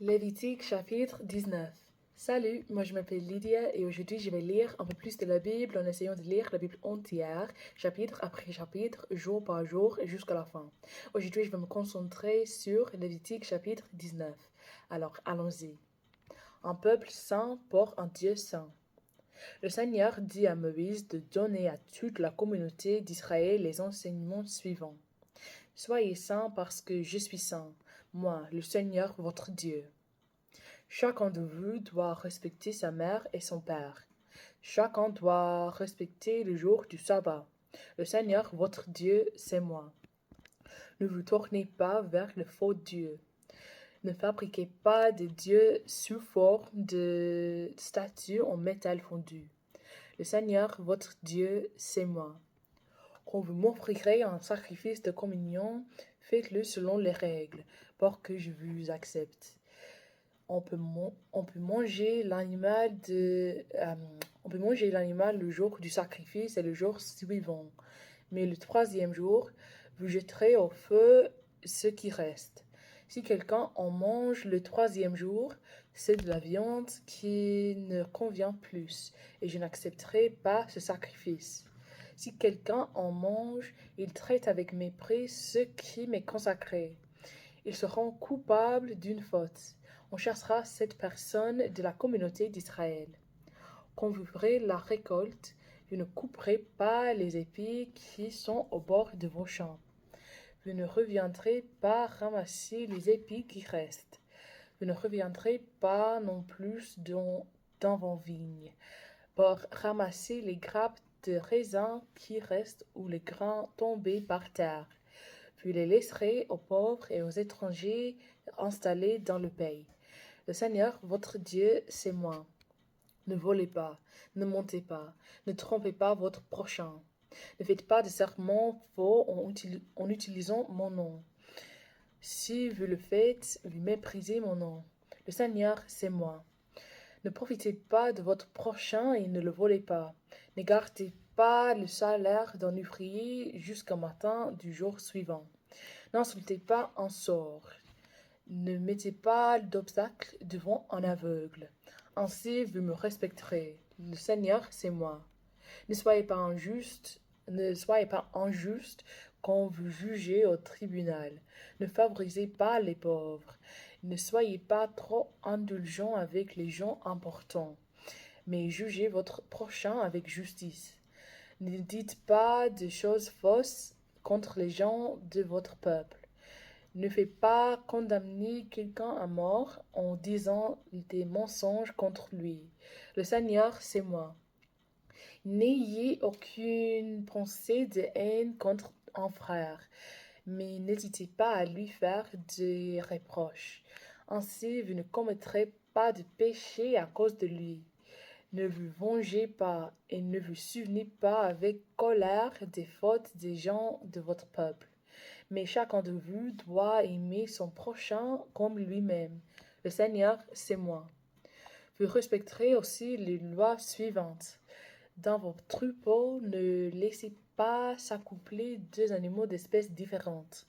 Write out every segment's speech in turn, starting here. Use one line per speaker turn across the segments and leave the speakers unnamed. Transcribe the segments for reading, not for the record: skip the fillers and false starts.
Lévitique chapitre 19. Salut, moi je m'appelle Lydia et aujourd'hui je vais lire un peu plus de la Bible en essayant de lire la Bible entière, chapitre après chapitre, jour par jour jusqu'à la fin. Aujourd'hui je vais me concentrer sur Lévitique chapitre 19. Alors allons-y. Un peuple saint pour un Dieu saint. Le Seigneur dit à Moïse de donner à toute la communauté d'Israël les enseignements suivants. Soyez saints parce que je suis saint, moi, le Seigneur votre Dieu. Chacun de vous doit respecter sa mère et son père. Chacun doit respecter le jour du sabbat. Le Seigneur, votre Dieu, c'est moi. Ne vous tournez pas vers le faux Dieu. Ne fabriquez pas de dieux sous forme de statues en métal fondu. Le Seigneur, votre Dieu, c'est moi. Quand vous m'offrirez un sacrifice de communion, faites-le selon les règles, pour que je vous accepte. On peut manger l'animal le jour du sacrifice et le jour suivant. Mais le troisième jour, vous jetterez au feu ce qui reste. Si quelqu'un en mange le troisième jour, c'est de la viande qui ne convient plus, et je n'accepterai pas ce sacrifice. Si quelqu'un en mange, il traite avec mépris ce qui m'est consacré. Ils seront coupables d'une faute. On chassera cette personne de la communauté d'Israël. Quand vous ferez la récolte, vous ne couperez pas les épis qui sont au bord de vos champs. Vous ne reviendrez pas ramasser les épis qui restent. Vous ne reviendrez pas non plus dans vos vignes pour ramasser les grappes de raisin qui restent ou les grains tombés par terre. Vous les laisserez aux pauvres et aux étrangers installés dans le pays. Le Seigneur, votre Dieu, c'est moi. Ne volez pas, ne mentez pas, ne trompez pas votre prochain. Ne faites pas de serments faux en utilisant mon nom. Si vous le faites, vous méprisez mon nom. Le Seigneur, c'est moi. Ne profitez pas de votre prochain et ne le volez pas. Ne gardez pas le salaire d'un ouvrier jusqu'au matin du jour suivant. N'insultez pas un sort. Ne mettez pas d'obstacle devant un aveugle. Ainsi vous me respecterez. Le Seigneur, c'est moi. Ne soyez pas injuste quand vous jugez au tribunal. Ne favorisez pas les pauvres. Ne soyez pas trop indulgents avec les gens importants, mais jugez votre prochain avec justice. Ne dites pas de choses fausses contre les gens de votre peuple. Ne faites pas condamner quelqu'un à mort en disant des mensonges contre lui. Le Seigneur, c'est moi. N'ayez aucune pensée de haine contre un frère, mais n'hésitez pas à lui faire des reproches. Ainsi, vous ne commettrez pas de péché à cause de lui. Ne vous vengez pas et ne vous souvenez pas avec colère des fautes des gens de votre peuple. Mais chacun de vous doit aimer son prochain comme lui-même. Le Seigneur, c'est moi. Vous respecterez aussi les lois suivantes. Dans vos troupeaux, ne laissez pas s'accoupler deux animaux d'espèces différentes.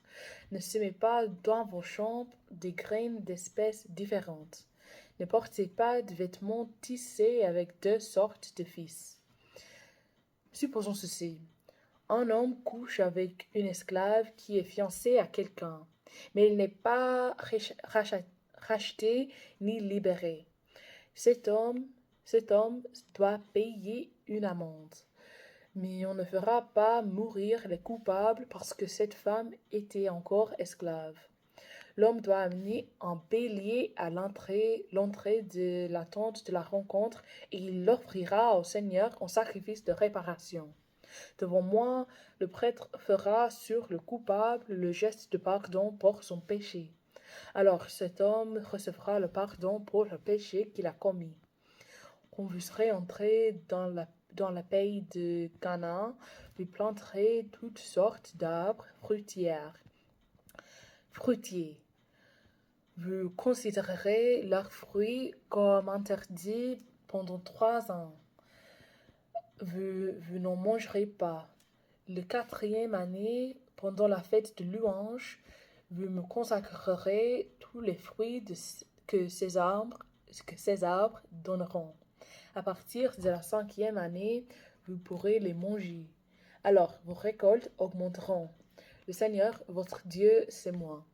Ne semez pas dans vos champs des graines d'espèces différentes. Ne portez pas de vêtements tissés avec deux sortes de fils. Supposons ceci. Un homme couche avec une esclave qui est fiancée à quelqu'un, mais il n'est pas racheté ni libéré. Cet homme doit payer une amende. Mais on ne fera pas mourir les coupables parce que cette femme était encore esclave. L'homme doit amener un bélier à l'entrée de la tente de la rencontre et il l'offrira au Seigneur en sacrifice de réparation. Devant moi, le prêtre fera sur le coupable le geste de pardon pour son péché. Alors cet homme recevra le pardon pour le péché qu'il a commis. Quand vous serez entrés dans la pays de Canaan, vous planterez toutes sortes d'arbres fruitiers. Vous considérerez leurs fruits comme interdits pendant 3 ans. Vous n'en mangerez pas. Le 4e année, pendant la fête de louange, vous me consacrerez tous les fruits que ces arbres donneront. À partir de la 5e année, vous pourrez les manger. Alors vos récoltes augmenteront. Le Seigneur, votre Dieu, c'est moi.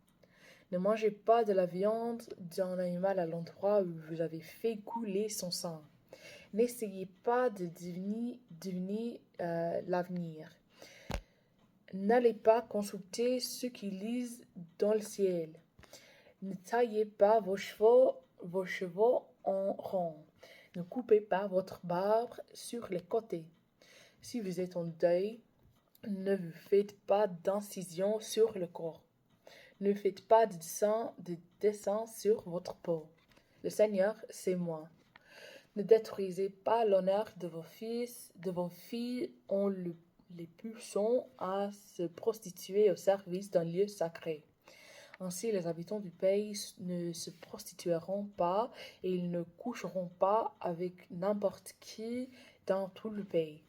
Ne mangez pas de la viande d'un animal à l'endroit où vous avez fait couler son sang. N'essayez pas de deviner l'avenir. N'allez pas consulter ceux qui lisent dans le ciel. Ne taillez pas vos chevaux en rond. Ne coupez pas votre barbe sur les côtés. Si vous êtes en deuil, ne vous faites pas d'incision sur le corps. Ne faites pas de dessin sur votre peau. Le Seigneur, c'est moi. Ne détruisez pas l'honneur de vos filles en les poussant à se prostituer au service d'un lieu sacré. Ainsi, les habitants du pays ne se prostitueront pas et ils ne coucheront pas avec n'importe qui dans tout le pays.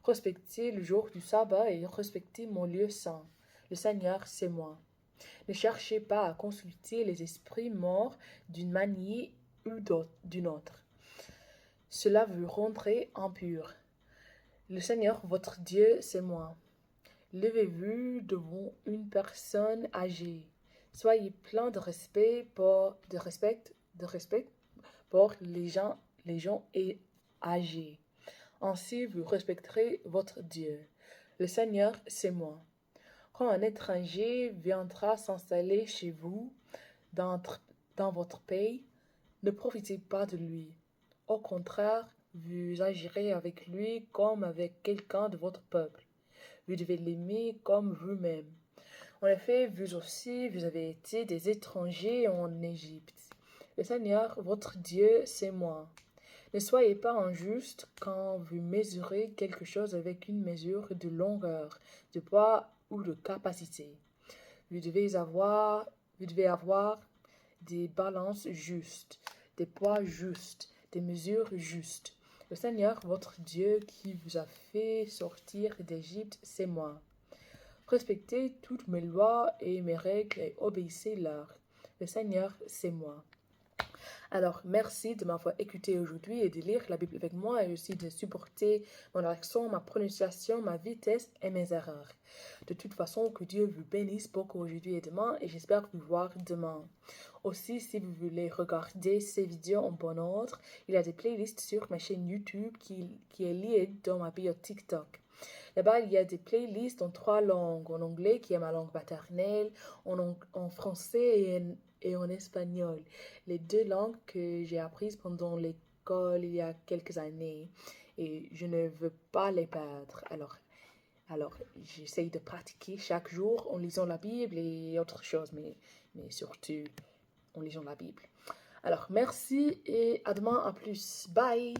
Respectez le jour du sabbat et respectez mon lieu saint. Le Seigneur, c'est moi. Ne cherchez pas à consulter les esprits morts d'une manière ou d'une autre. Cela vous rendrait impur. Le Seigneur, votre Dieu, c'est moi. Levez-vous devant une personne âgée. Soyez plein de respect pour les gens âgés. Ainsi, vous respecterez votre Dieu. Le Seigneur, c'est moi. Quand un étranger viendra s'installer chez vous, dans votre pays, ne profitez pas de lui. Au contraire, vous agirez avec lui comme avec quelqu'un de votre peuple. Vous devez l'aimer comme vous-même. En effet, vous aussi, vous avez été des étrangers en Égypte. Le Seigneur, votre Dieu, c'est moi. Ne soyez pas injuste quand vous mesurez quelque chose avec une mesure de longueur, de poids ou de capacité. Vous devez avoir des balances justes, des poids justes, des mesures justes. Le Seigneur, votre Dieu, qui vous a fait sortir d'Égypte, c'est moi. Respectez toutes mes lois et mes règles et obéissez-leur. Le Seigneur, c'est moi. Alors, merci de m'avoir écouté aujourd'hui et de lire la Bible avec moi et aussi de supporter mon accent, ma prononciation, ma vitesse et mes erreurs. De toute façon, que Dieu vous bénisse beaucoup aujourd'hui et demain et j'espère vous voir demain. Aussi, si vous voulez regarder ces vidéos en bon ordre, il y a des playlists sur ma chaîne YouTube qui est liée dans ma bio TikTok. Là-bas, il y a des playlists en 3 langues, en anglais, qui est ma langue maternelle, en français et en espagnol. Les 2 langues que j'ai apprises pendant l'école il y a quelques années. Et je ne veux pas les perdre. Alors j'essaye de pratiquer chaque jour en lisant la Bible et autre chose, mais surtout en lisant la Bible. Alors, merci et à demain, à plus. Bye!